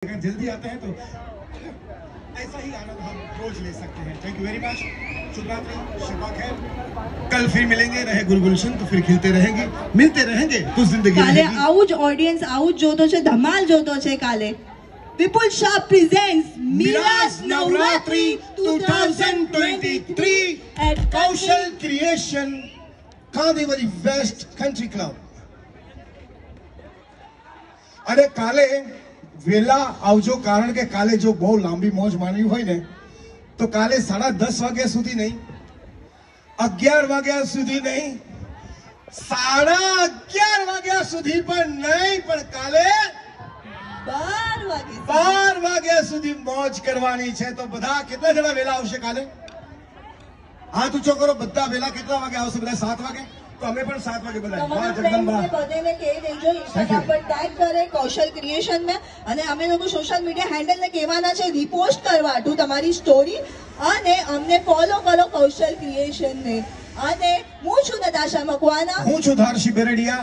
अगर जल्दी आते हैं तो ऐसा ही आनंद हम रोज ले सकते हैं। Thank you very much. शुभ रात्रि, शब खैर। कल फिर मिलेंगे। रहे गुलगुलशन तो फिर खिलते रहेंगे, मिलते रहेंगे तो जिंदगी काले आउज ऑडियंस आउज जोतो छे, धमाल जोतो छे काले। Vipul Shah presents Miraj Navratri 2023 at Kaushal creation Kandivali west country club. अरे काले वेला आवजो, कारण के काले जो बहुत लांबी मौज मानी होय ने तो काले 10:30 वाग्या सुधी नहीं, 11 वाग्या सुधी नहीं, 11:30 वाग्या सुधी पण नहीं, पण काले 12 वाग्या सुधी मौज करवानी छे। तो बधा कितना जणा वेला आवशे काले? हाथ ऊंचो करो। बधा वेला कितना वागे आवशे? बधा 7 वागे? तो हमें पण 7 वागे बोलाय। वाह जगदंबा। बधाने कही देજો इंस्टाग्राम पर टैग करे कौशल क्रिएशन में, અને અમે લોકો સોશિયલ મીડિયા હેન્ડલ ને કહેવાના છે રિપોસ્ટ કરવા ટુ તમારી સ્ટોરી, અને અમને ફોલો કરો કૌશલ ક્રિએશન ને। અને હું છું નતાશા મકવાના, હું છું ધારશી બેરડિયા।